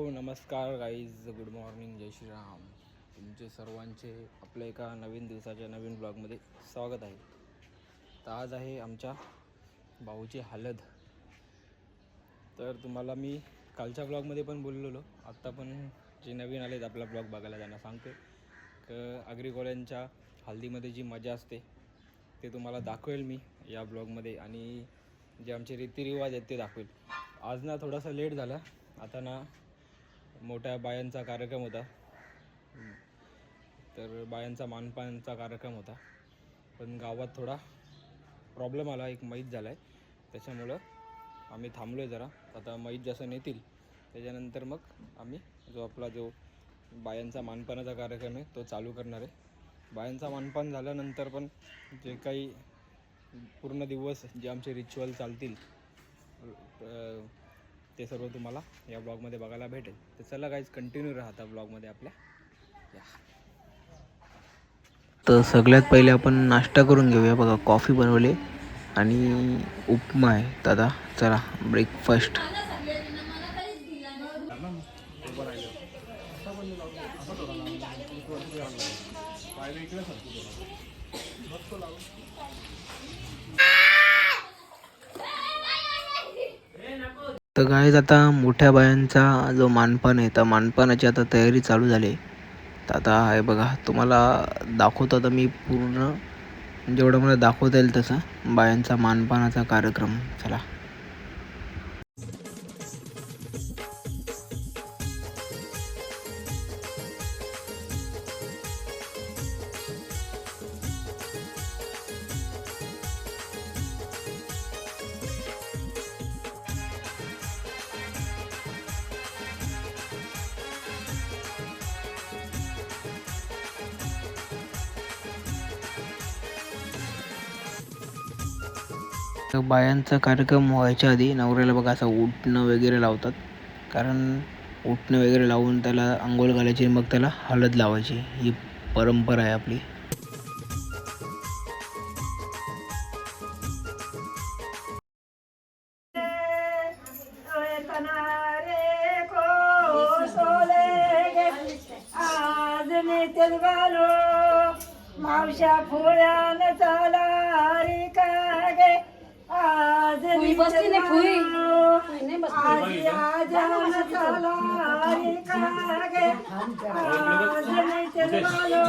हो नमस्कार guys, good morning, जय श्रीराम. तुमचे सर्वांचे आपल्या एका नवीन दिवसाच्या नवीन ब्लॉगमध्ये स्वागत आहे. तर आज आहे आमच्या भाऊची हळद. तर तुम्हाला मी कालच्या ब्लॉगमध्ये पण बोललेलो, आत्ता पण जे नवीन आलेत आपला ब्लॉग बघायला त्यांना सांगतो की आगरी कोल्यांच्या हळदीमध्ये जी मजा असते ते तुम्हाला दाखवेल मी या ब्लॉगमध्ये, आणि जे आमचे रीतिरिवाज आहेत ते दाखवेल. आज ना थोडासा लेट झाला, आता ना मोठ्या बायांचा कार्यक्रम होता, तर बायांचा मानपानचा कार्यक्रम होता, पण गावात थोडा प्रॉब्लेम आला, एक मैत झाला आहे, त्याच्यामुळं आम्ही थांबलो आहे जरा. आता मैत जसं नेतील त्याच्यानंतर मग आम्ही जो बायांचा मानपानाचा कार्यक्रम आहे तो चालू करणार आहे. बायांचा मानपान झाल्यानंतर पण जे काही पूर्ण दिवस जे आमचे रिच्युअल चालतील ते सर्व तुम्हाला या ब्लॉगमध्ये बघायला भेटेल. तर चला गाईज, कंटिन्यू राहता ब्लॉगमध्ये आपल्या. तर सगळ्यात पहिले आपण नाश्ता करून घेऊया. बघा, कॉफी बनवले आणि उपमा आहे. दादा चला ब्रेकफास्ट. तर गाईज, आता मोठ्या बायांचा जो मानपान आहे त्या मानपानाची आता तयारी चालू झाली. तर आता आहे बघा, तुम्हाला दाखवतो आता मी पूर्ण, जेवढं मला दाखवता येईल तसं बायांचा मानपानाचा कार्यक्रम. चला. तर बायांचा कार्यक्रम व्हायच्या आधी नवऱ्याला बघा असं उटणं वगैरे लावतात, कारण उटणं वगैरे लावून त्याला आंघोळ घालायची, मग त्याला हळद लावायची. ही परंपरा आहे आपली. मावशा फुळ्यान चाला रे का गे आज बसली नाही फुई आज आजान चाला रे का गे आज नाही चलवालो.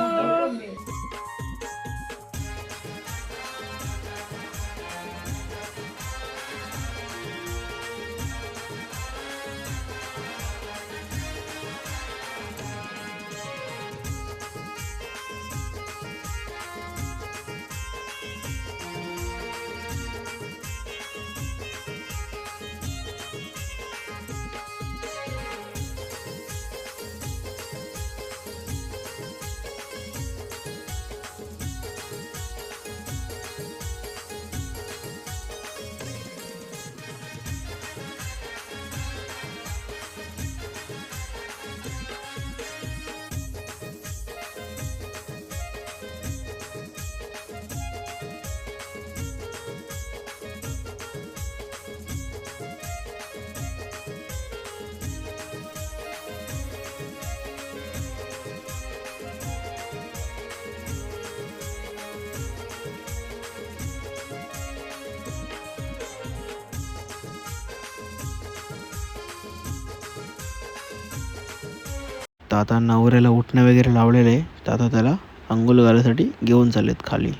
तर आता नवऱ्याला उठणं वगैरे लावलेलं आहे, तर आता त्याला अंघोळ घालायसाठी घेऊन चाललेत खाली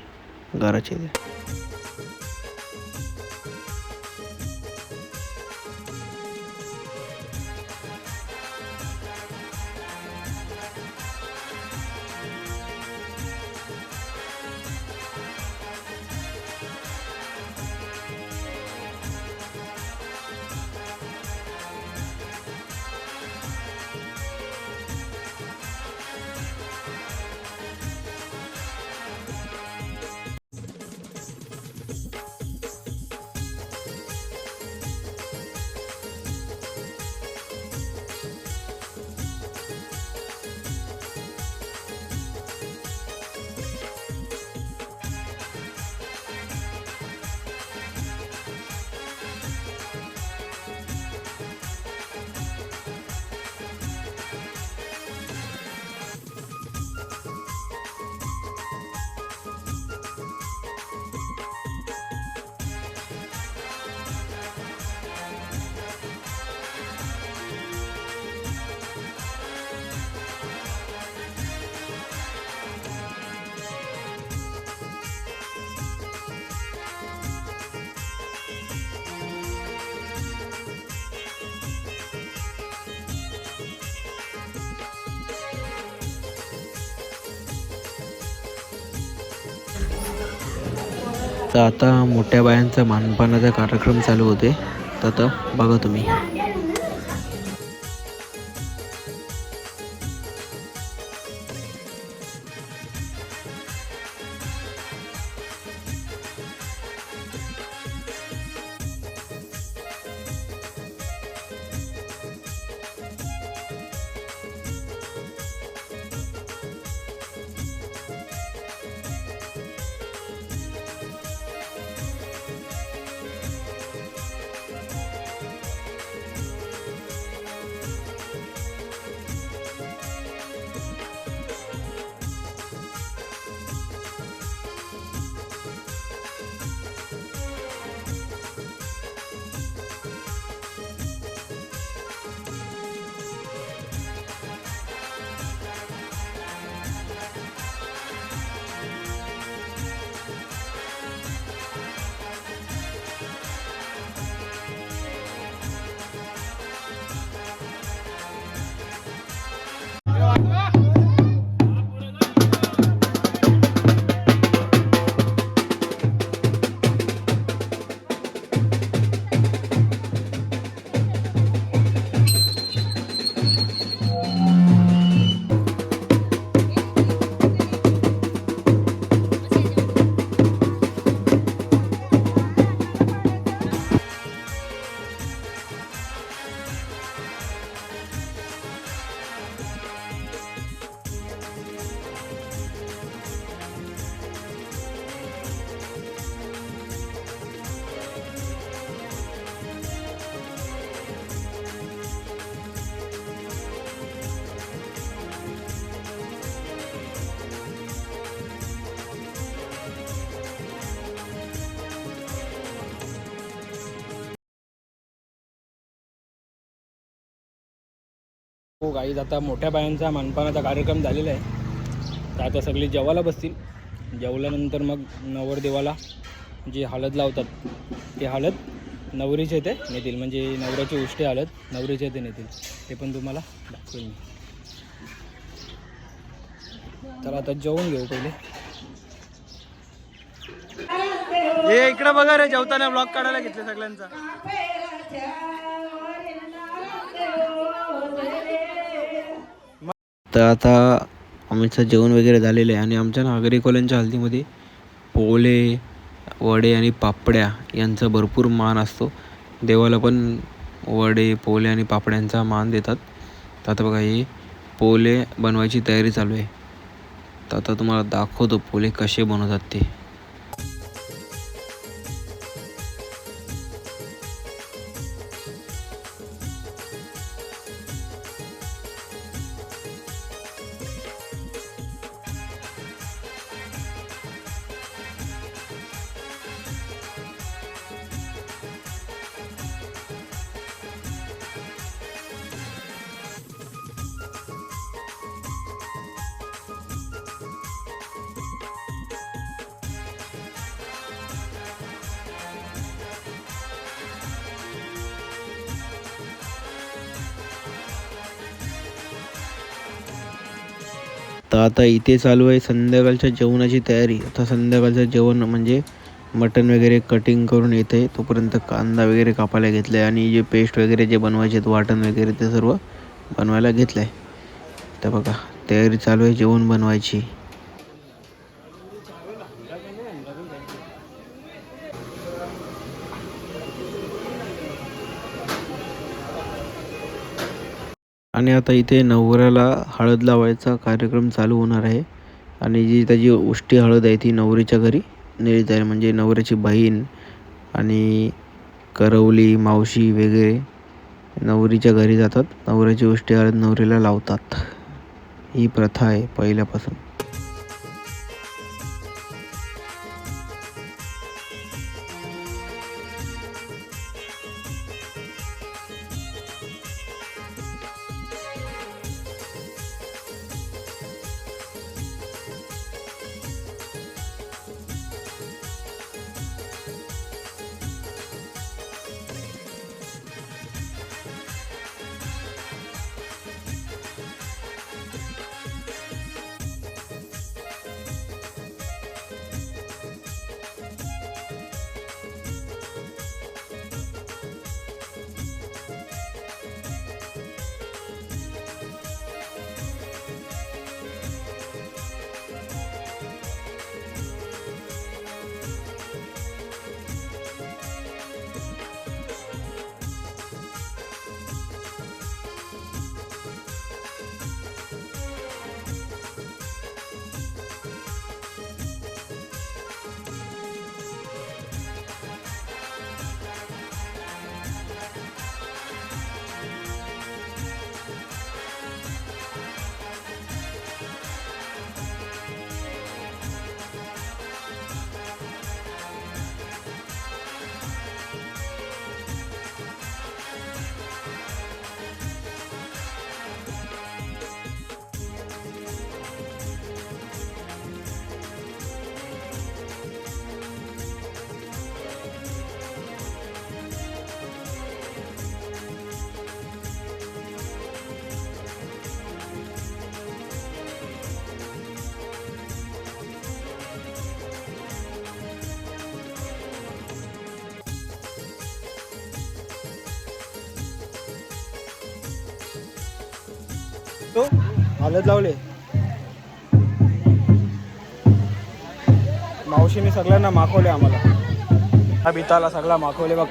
घराचे. तर आता मोठ्या बायांचा मानपानाचा कार्यक्रम चालू होते. तर आता बघा तुम्ही. हो गाईज, आता मोठ्या बायांचा मानपानाचा कार्यक्रम झालेला आहे. तर आता सगळी जेवायला बसतील. जेवल्यानंतर मग नवरदेवाला जी हळद लावतात ते हळद नवरीचे ते नेतील, म्हणजे नवऱ्याची उष्टी हळद नवरीचे ते नेतील. ते पण तुम्हाला दाखवेल मी. तर आता जेवून घेऊ पहिले. हे इकडे बघा रे, जेवताना ब्लॉग काढायला घेतले सगळ्यांचा. तर आता आमचं जेवण वगैरे झालेलं आहे आणि आमच्या नागरिकवाल्यांच्या हल्दीमध्ये पोले, वडे आणि पापड्या यांचा भरपूर मान असतो. देवाला पण वडे, पोले आणि पापड्यांचा मान देतात. तर आता बघा, हे पोले बनवायची तयारी चालू आहे. तर आता तुम्हाला दाखवतो पोले कसे बनवतात ते. तर आता इथे चालू आहे संध्याकाळच्या जेवणाची तयारी. आता संध्याकाळचं जेवण म्हणजे मटण वगैरे कटिंग करून येते, तोपर्यंत कांदा वगैरे कापायला घेतला आहे आणि जे पेस्ट वगैरे जे बनवायचे आहेत, वाटण वगैरे ते सर्व बनवायला घेतलं आहे. तर बघा, तयारी चालू आहे जेवण बनवायची. आणि आता इथे नवऱ्याला हळद लावायचा कार्यक्रम चालू होणार आहे. आणि जी त्याची उष्टी हळद आहे ती नवरीच्या घरी नेली जाईल, म्हणजे नवऱ्याची बहीण आणि करवली मावशी वगैरे नवरीच्या घरी जातात. नवऱ्याची उष्टी हळद नवरीला लावतात. ही प्रथा आहे पहिल्यापासून. तो हळद लावले. मावशीने सगळ्यांना माखवले आम्हाला. हा बिताला सगळा माखवले बघ.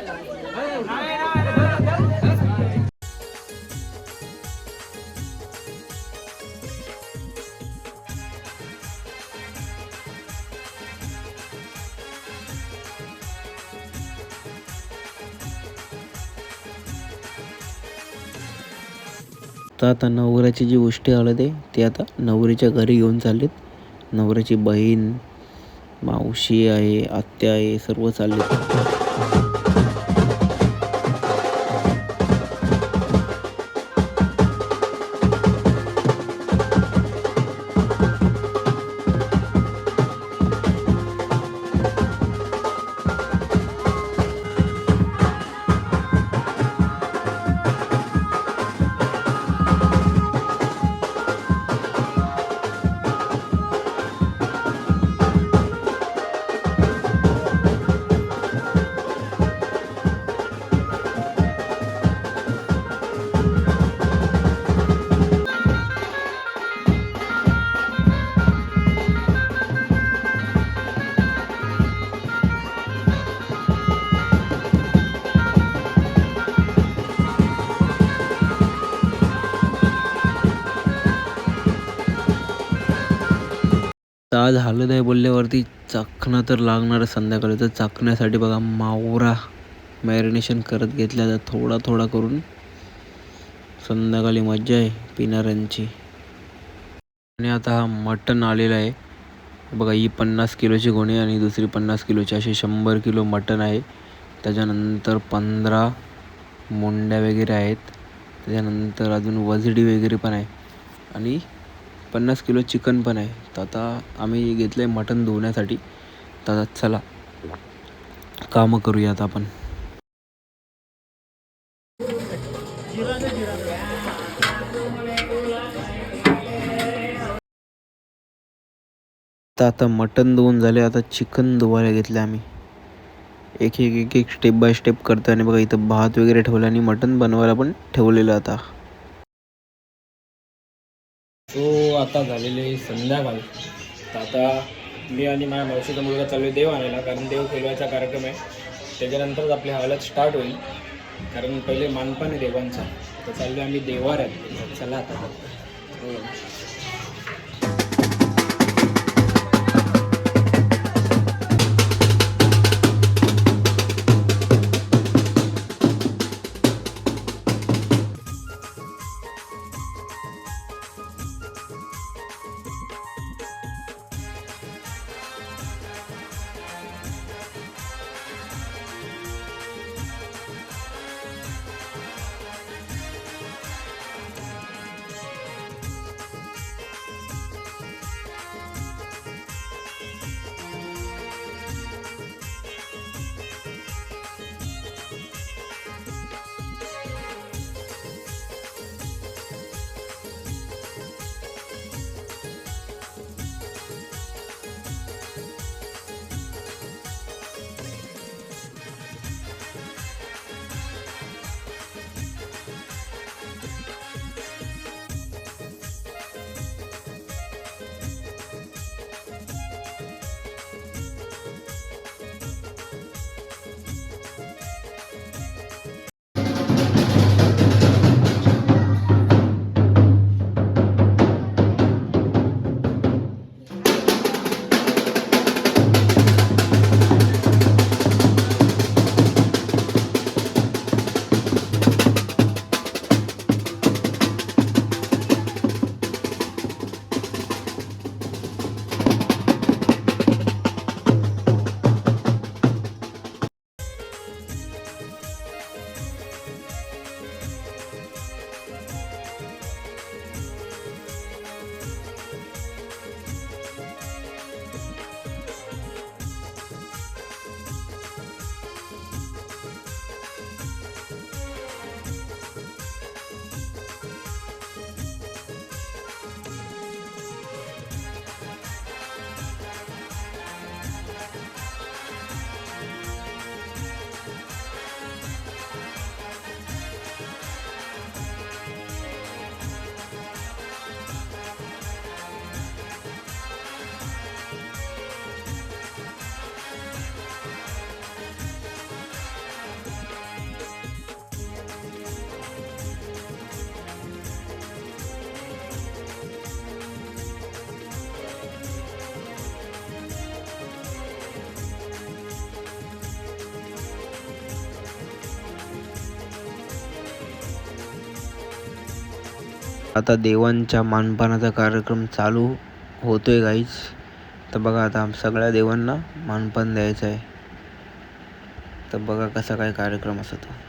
तर आता नवऱ्याची जी गोष्टी हळद आहे ती आता नवरीच्या घरी घेऊन चाललेत. नवऱ्याची बहीण, मावशी आहे, आत्या आहे, सर्व चाललेत. तर आज हळद आहे बोलल्यावरती चाखणं तर लागणार संध्याकाळी. तर चाखण्यासाठी बघा मावरा मॅरिनेशन करत घेतल्या तर थोडा थोडा करून संध्याकाळी मज्जा आहे पिणाऱ्यांची. आणि आता हा मटण आलेला आहे बघा. ही 50 किलोची गोणी आणि दुसरी 50 किलोची, असे 100 किलो मटण आहे. त्याच्यानंतर 15 मुंड्या वगैरे आहेत. त्याच्यानंतर अजून वजडी वगैरे पण आहे आणि 50 किलो चिकन पण आहे. तर आता आम्ही घेतलं आहे मटण धुवण्यासाठी. तर आता चला कामं करूयात आपण. तर आता मटण धुवून झाले. आता चिकन धुवायला घेतलं आम्ही. एक एक एक एक स्टेप बाय स्टेप करतो. आणि बघा इथं भात वगैरे ठेवलं आणि मटण बनवायला पण ठेवलेलं आता. तो आता झालेले संध्याकाळ. तर आता मी आणि माझ्या मावशीचा मुलगा चालू आहे देव आणायला, कारण देव खेळवायचा कार्यक्रम आहे. त्याच्यानंतरच आपली हळद स्टार्ट होईल, कारण पहिले मानपान आहे देवांचा. तर चाललो आम्ही देवाऱ्यात. चला आता. आता देवांच्या मानपानाचा कार्यक्रम चालू होतोय गाईज. तर बघा आता सगळ्या देवांना मानपान द्यायचं आहे. तर बघा कसा काय कार्यक्रम असतो.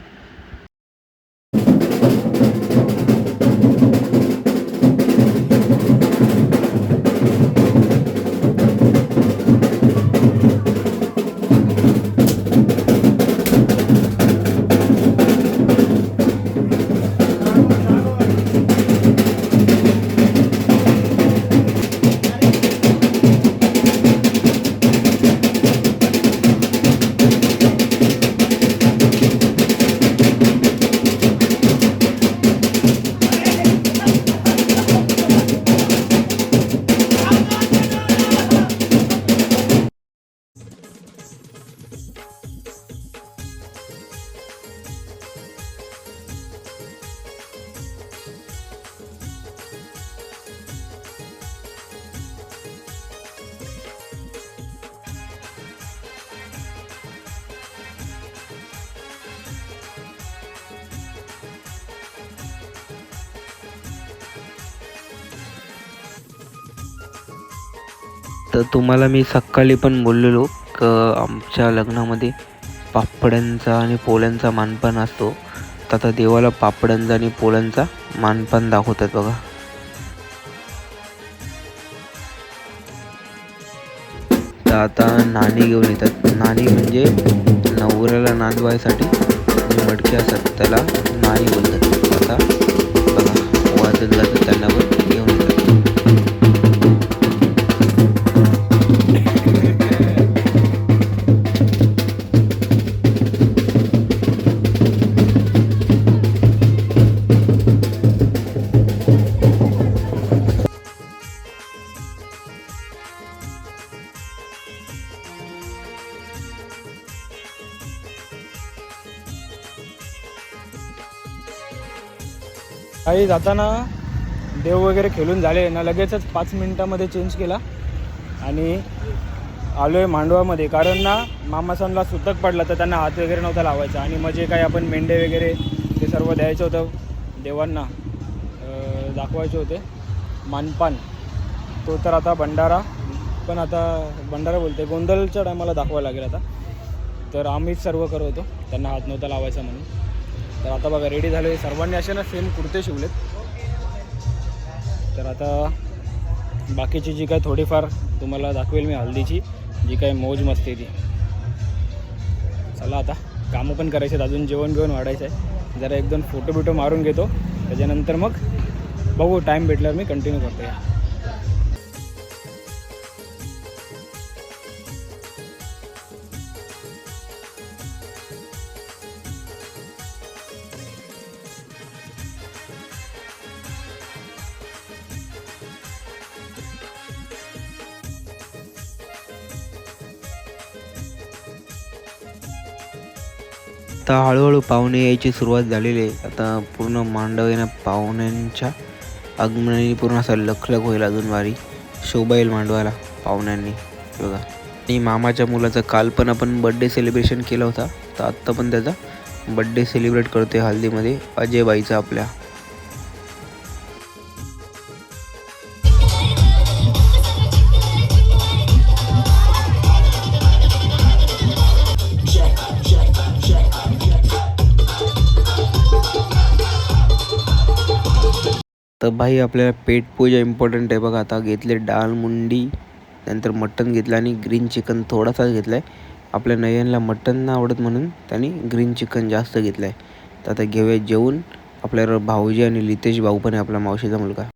तर तुम्हाला मी सकाळी पण बोललेलो की आमच्या लग्नामध्ये पापड्यांचा आणि पोळ्यांचा मानपान असतो. तर आता देवाला पापड्यांचा आणि पोळ्यांचा मानपान दाखवतात बघा. तर आता नाणी घेऊन येतात. नाणी म्हणजे नवऱ्याला नांदवायसाठी जे मडके असतात त्याला नाणी बोलतात. आता बघा वाजत गाजत त्यांना पण घेऊन येतात. काही जाताना देव वगैरे खेळून झाले ना लगेचच 5 मिनिटामध्ये चेंज केला आणि आलो आहे मांडवामध्ये. कारण ना मामासांना सुतक पडला तर त्यांना हात वगैरे नव्हता लावायचा आणि मग जे काही आपण मेंढे वगैरे ते सर्व द्यायचं होतं देवांना, दाखवायचे होते मानपान. तो तर आता भंडारा पण आता भंडारा बोलते गोंधळच्या टायमाला दाखवायला लागेल आता. तर आम्हीच सर्व करत होतो, त्यांना हात नव्हता लावायचा म्हणून. तर आता बघा रेडी झाले सर्वांनी. असे ना सेम कुर्ते शिवलेत. तर आता बाकीची जी काही थोडीफार तुम्हाला दाखवेल मी हल्दीची जी काही मौज मस्ती ती. चला आता कामं पण करायचे आहेत, अजून जेवण बिवण वाढायचं आहे. जरा 1-2 फोटो बिटो मारून घेतो, त्याच्यानंतर मग बघू टाईम भेटल्यावर मी कंटिन्यू करतो. आता हळूहळू पाहुणे यायची सुरुवात झालेली आहे. आता पूर्ण मांडव येणं पाहुण्यांच्या आगमनाने पूर्ण असा लखलख होईल. अजून वारी शोभा येईल मांडवाला पाहुण्यांनी बघा. आणि मामाच्या मुलाचं काल पण आपण बड्डे सेलिब्रेशन केलं होता. तर आत्ता पण त्याचा बड्डे सेलिब्रेट करतोय हल्दीमध्ये अजय बाईचा आपल्या. तर भाई आपल्याला पेट पूजा इम्पॉर्टंट आहे बघा. आता घेतले डाळ मुंडी, नंतर मटण घेतलं आणि ग्रीन चिकन थोडासाच घेतला आहे. आपल्या नयनला मटण नाही आवडत म्हणून त्यांनी ग्रीन चिकन जास्त घेतलं आहे. तर आता घेऊया जेवून. आपल्याला भाऊजी आणि लितेश भाऊ पण आहे आपला मावशीचा मुलगा.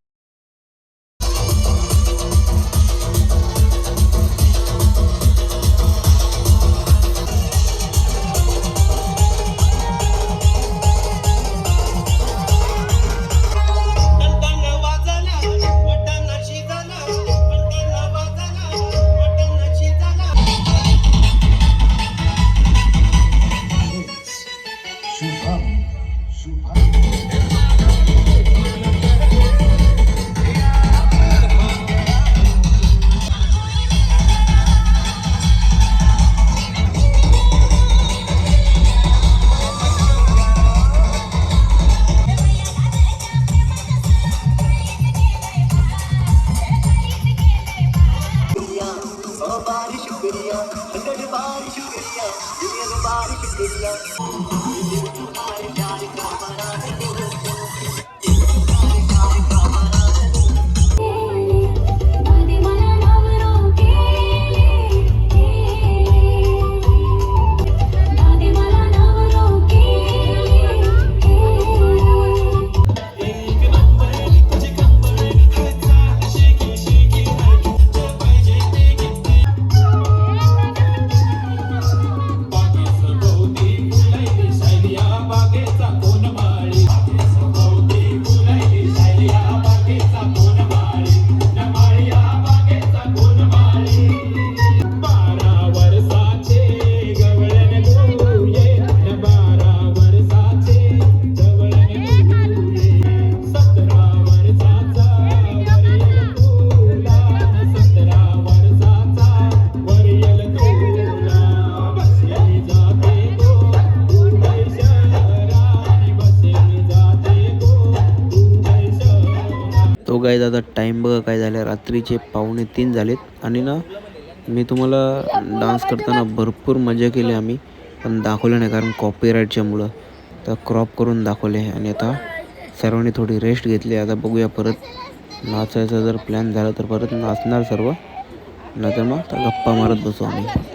तो गाईज आता टाईम बघा काय झालं, रात्रीचे 2:45 झालेत. आणि ना मी तुम्हाला डान्स करताना भरपूर मजा केली आम्ही, पण दाखवलं नाही कारण कॉपीराईटच्यामुळं. तर क्रॉप करून दाखवले. आणि आता सर्वांनी थोडी रेस्ट घेतली. आता बघूया परत नाचायचा जर प्लॅन झाला तर परत नाचणार सर्व, नाहीतर मग आता गप्पा मारत बसू आम्ही.